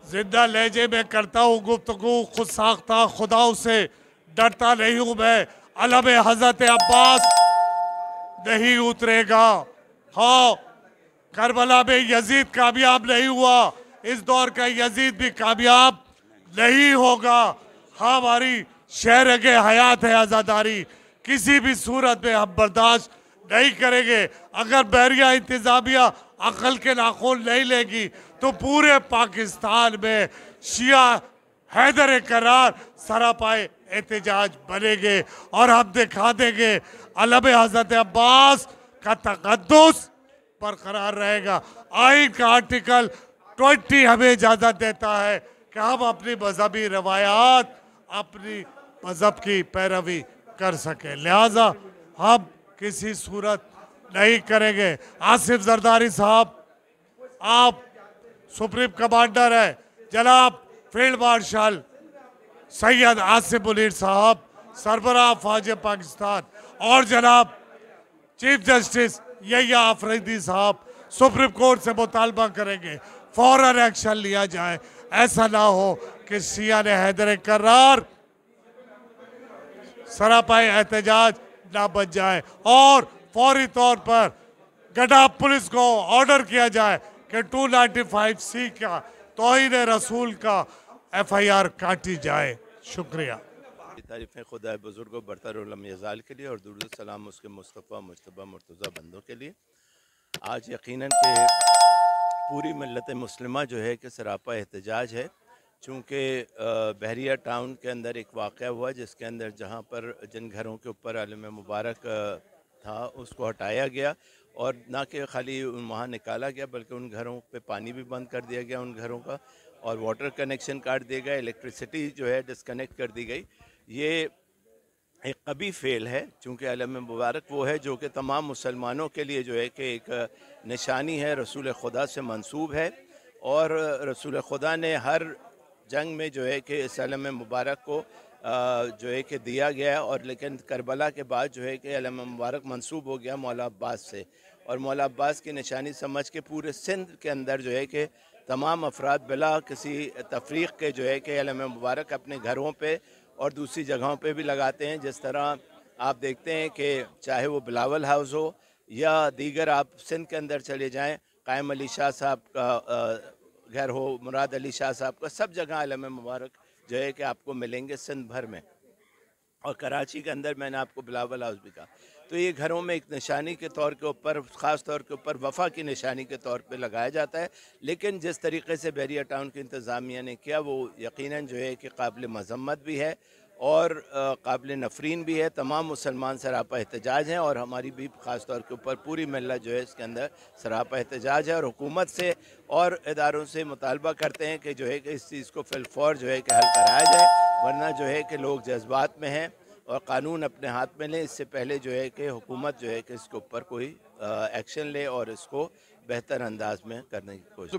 जिंदा लहजे में करता हूँ गुफ्तगू, खुद साख्ता खुदाओं से डरता नहीं हूँ मैं। अलम हजरत अब्बास नहीं उतरेगा। हाँ, करबला में यजीद कामयाब नहीं हुआ, इस दौर का यजीद भी कामयाब नहीं होगा। हमारी शहर के हयात है आज़ादारी, किसी भी सूरत में हम बर्दाश्त नहीं करेंगे। अगर बहरिया इंतजामिया अकल के नाखून नहीं लेगी तो पूरे पाकिस्तान में शिया हैदर करार सरापाए एहतजाज बनेंगे और हम दिखा देंगे अलम हजरत अब्बास का तकद्दुस बरकरार रहेगा। आइन का आर्टिकल 20 हमें इजाजत देता है कि हम अपनी मजहबी रवायात, अपनी मजहब की पैरवी कर सके, लिहाजा हम किसी सूरत नहीं करेंगे। आसिफ जरदारी साहब, आप सुप्रीम कमांडर है, जनाब फील्ड मार्शल सैयद आसिफ मुनीर साहब सरबराह फौज पाकिस्तान और जनाब चीफ जस्टिस यहिया आफरीदी साहब सुप्रीम कोर्ट से मुतालबा करेंगे फौरन एक्शन लिया जाए। ऐसा ना हो कि शिया ने हैदर करार सरापाए एहतजाज ना बच जाए और फौरी तौर पर गडा पुलिस को ऑर्डर किया जाए कि 295C का तौहीन रसूल का FIR काटी जाए। शुक्रिया। तारीफ़ें खुदा बुजुर्गों बरतर उलम यज़ाल के लिए और दुरूद सलाम उसके मुस्तफ़ा मुज्तबा मुर्तज़ा बंदों के लिए। आज यकीनन के पूरी मिल्लत मुस्लिमा जो है कि सरापा एहतजाज है, चूँकि बहरिया टाउन के अंदर एक वाक़या हुआ जिसके अंदर जहाँ पर जिन घरों के ऊपर आलम मुबारक था उसको हटाया गया और ना कि खाली वहाँ निकाला गया बल्कि उन घरों पे पानी भी बंद कर दिया गया, उन घरों का, और वाटर कनेक्शन काट दिया गया, इलेक्ट्रिसिटी जो है डिस्कनेक्ट कर दी गई। ये एक कभी फेल है, चूँकि आलम मुबारक वो है जो कि तमाम मुसलमानों के लिए जो है कि एक निशानी है, रसूल खुदा से मंसूब है और रसूल खुदा ने हर जंग में जो है कि इस आलम मुबारक को जो है कि दिया गया और लेकिन करबला के बाद जो है कि आलम मुबारक मंसूब हो गया मौला अब्बास से और मौला अब्बास की निशानी समझ के पूरे सिंध के अंदर जो है कि तमाम अफराद बिला किसी तफरीक़ के जो है कि आलम मुबारक अपने घरों पे और दूसरी जगहों पे भी लगाते हैं। जिस तरह आप देखते हैं कि चाहे वो बिलावल हाउस हो या दीगर आप सिंध के अंदर चले जाएं, कायम अली शाह साहब का घर हो, मुराद अली शाह साहब का, सब जगह आलम मुबारक जो है कि आपको मिलेंगे सिंध भर में। और कराची के अंदर मैंने आपको बिलावल हाउस भी कहा। तो ये घरों में एक निशानी के तौर के ऊपर, ख़ास तौर के ऊपर वफ़ा की निशानी के तौर पे लगाया जाता है। लेकिन जिस तरीके से बहरिया टाउन की इंतज़ामिया ने किया वो यकीनन जो है कि काबिल मज़म्मत भी है और काबिल नफ़रीन भी है। तमाम मुसलमान सरापा एहतजाज हैं और हमारी भी ख़ास तौर के ऊपर पूरी मिल्लत जो है इसके अंदर सरापा एहतजाज है और हुकूमत से और इदारों से मुतालबा करते हैं कि जो है कि इस चीज़ को फिलफौर जो है कि हल कराया जाए, वरना जो है कि लोग जज्बात में हैं और कानून अपने हाथ में लें। इससे पहले जो है कि हुकूमत जो है कि इसके ऊपर कोई एक्शन ले और इसको बेहतर अंदाज में करने की कोशिश।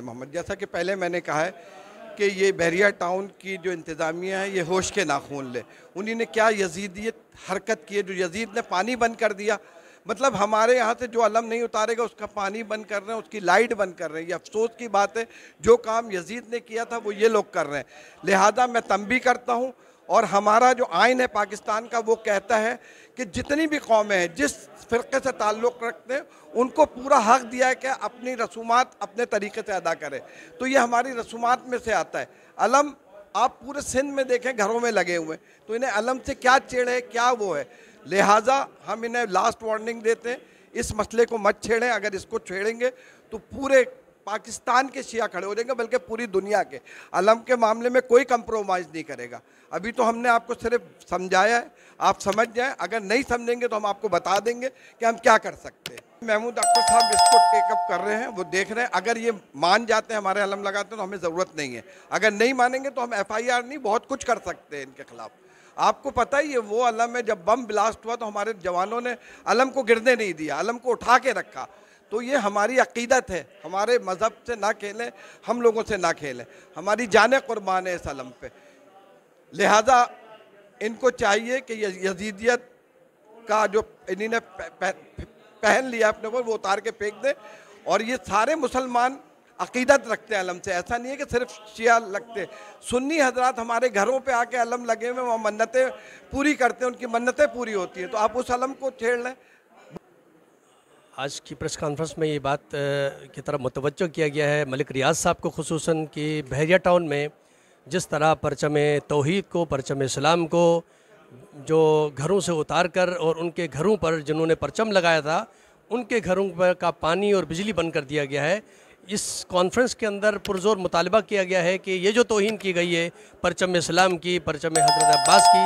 मोहम्मद, जैसा कि पहले मैंने कहा है कि ये बहरिया टाउन की जो इंतज़ामिया है ये होश के नाखून ले। उन्हीं ने क्या यजीदियत हरकत की है, जो यजीद ने पानी बंद कर दिया, मतलब हमारे यहाँ से जो अलम नहीं उतारेगा उसका पानी बंद कर रहे हैं, उसकी लाइट बंद कर रहे हैं। ये अफसोस की बात है, जो काम यजीद ने किया था वो ये लोग कर रहे हैं। लिहाजा मैं तंबी करता हूँ और हमारा जो आइन है पाकिस्तान का वो कहता है कि जितनी भी कौमें हैं जिस फ़िरक़े से ताल्लुक़ रखते हैं उनको पूरा हक़ दिया है कि अपनी रसूमात अपने तरीक़े से अदा करें। तो ये हमारी रसूमात में से आता है। अलम आप पूरे सिंध में देखें घरों में लगे हुए हैं, तो इन्हें अलम से क्या चिढ़ है, क्या वो है। लिहाजा हम इन्हें लास्ट वार्निंग देते हैं, इस मसले को मत छेड़ें। अगर इसको छेड़ेंगे तो पूरे पाकिस्तान के शिया खड़े हो जाएंगे, बल्कि पूरी दुनिया के। अलम के मामले में कोई कंप्रोमाइज़ नहीं करेगा। अभी तो हमने आपको सिर्फ समझाया है, आप समझ जाएं। अगर नहीं समझेंगे तो हम आपको बता देंगे कि हम क्या कर सकते हैं। महमूद अख्तर साहब इसको टेकअप कर रहे हैं, वो देख रहे हैं। अगर ये मान जाते हैं, हमारे अलम लगाते हैं, तो हमें ज़रूरत नहीं है। अगर नहीं मानेंगे तो हम FIR नहीं, बहुत कुछ कर सकते हैं इनके ख़िलाफ़। आपको पता ही है वो अलम है, जब बम ब्लास्ट हुआ तो हमारे जवानों ने अलम को गिरने नहीं दिया, अलम को उठा के रखा। तो ये हमारी अकीदत है, हमारे मज़हब से ना खेलें, हम लोगों से ना खेलें। हमारी जान कुर्बान है इस अलम पे। लिहाजा इनको चाहिए कि यजीदियत का जो इन्होंने पहन लिया अपने को वो उतार के फेंक दें और ये सारे मुसलमान अकीदत रखते हैं अलम से, ऐसा नहीं है कि सिर्फ शिया लगते। सुन्नी हजरात हमारे घरों पे आके अलम लगे हुए, वहाँ मन्नतें पूरी करते हैं, उनकी मन्नतें पूरी होती हैं, तो आप उस अलम को छेड़ लें। आज की प्रेस कॉन्फ्रेंस में ये बात की तरफ मुतवज्जो किया गया है मलिक रियाज साहब को खुसूसन कि बहरिया टाउन में जिस तरह परचम तौहीद को, परचम इस्लाम को जो घरों से उतार कर और उनके घरों पर जिन्होंने परचम लगाया था उनके घरों पर का पानी और बिजली बंद कर दिया गया है। इस कॉन्फ्रेंस के अंदर पुरजोर मुतालबा किया गया है कि ये जो तौहीन की गई है परचम इस्लाम की, परचम हज़रत अब्बास की,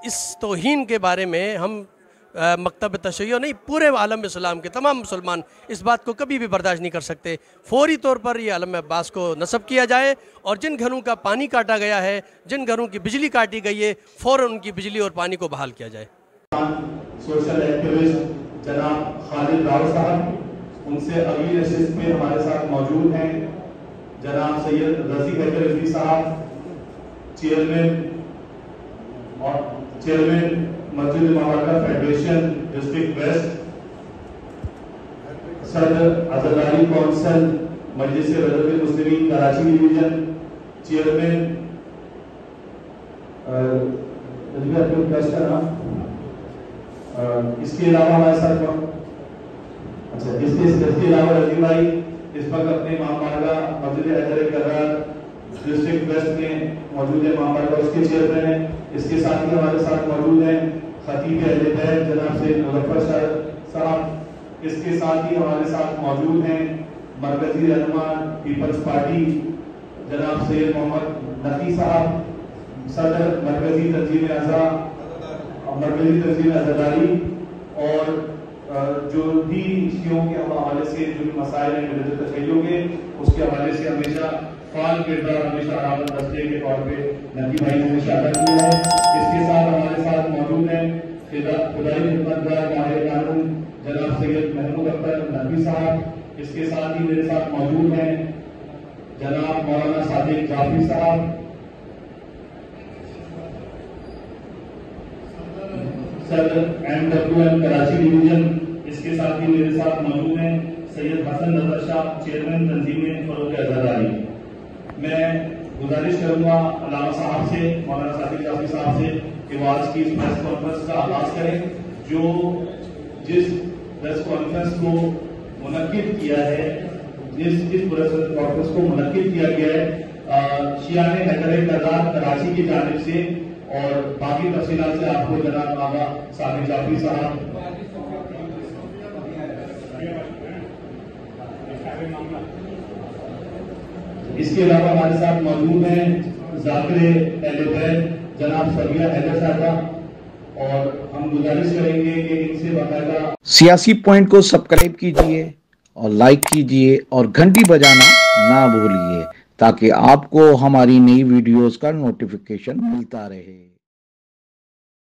इस तौहीन के बारे में हम मकतब तशय्यो नहीं, पूरे आलम इस्लाम के तमाम मुसलमान इस बात को कभी भी बर्दाश्त नहीं कर सकते। फौरी तौर पर ये आलम अब्बास को नस्ब किया जाए और जिन घरों का पानी काटा गया है, जिन घरों की बिजली काटी गई है, फ़ौरन उनकी बिजली और पानी को बहाल किया जाए। सोशल एक्टिविस्ट जनाब खालिद राव साहब, उनसे अगली नशिस्त में हमारे साथ मौजूद हैं जनाब सैयद रज़ी हैदर रज़ी साहब, चेयरमैन मस्जिद मुबारका फेडरेशन डिस्ट्रिक्ट वेस्ट, सदर अज़हरी कौंसिल मजलिस रज़ाक़ मुस्लिमीन कराची डिवीजन, चेयरमैन इसके अलावा हमारे साथ इसके अलावा रजी भाई इस वक्त अपने मामला मस्जिद हैदर करार डिस्ट्रिक्ट वेस्ट में मौजूद है, मामला उसके चेयरमैन है। इसके साथ ही हमारे साथ मौजूद हैं खतीब अहले बैत जनाब से मुज़फ़्फ़र शाह साहब। इसके साथ ही हमारे साथ मौजूद हैं मरकजी रहनुमा पीपल्स पार्टी जनाब सैयद मोहम्मद नकी साहब, सदर मरकजी तंजीम अज़हरी, और जो भी शियों के हवाले से जो भी मसाइल हैं मिलत तशय्युओ के, उसके हवाले से हमेशा फाल किरदार हमेशा आमद दस्ते के तौर पे नकी भाई ने इशारा किया है। इसके साथ हमारे साथ मौजूद हैं खुदाई खिदमतगार माहिर कानून जनाब सैयद महमूद अख्तर नकवी साहब। इसके साथ ही मेरे साथ मौजूद हैं जनाब मौलाना सादिक जाफरी साहब, सदर MWM कराची डिवीजन। इसके साथ ही मेरे साथ मौजूद हैं सैयद हसन नजर शाह, चेयरमैन तंजीम फरोग अज़हरी। मैं गुजारिश करूंगा अल्लामा साहब से, मौलाना सादिक जाफरी साहब से कि वो आज की प्रेस कॉन्फ्रेंस का आगाज करें। जिस प्रेस कॉन्फ्रेंस को मुनक्किद किया है, जिस प्रेस कॉन्फ्रेंस को मुनक्किद किया गया है शियान हैदर करार कराची की जानिब से, और बाकी तफसीलात से आपको जनाब आगा सादिक जाफरी साहब। इसके अलावा हमारे साथ मौजूद हैं ज़ाकिर अहले बैत जनाब सबिया हैदर साहबा, और हम गुजारिश करेंगे कि इनसे बाकायदा सियासी पॉइंट को सब्सक्राइब कीजिए और लाइक कीजिए और घंटी बजाना ना भूलिए ताकि आपको हमारी नई वीडियोस का नोटिफिकेशन मिलता रहे।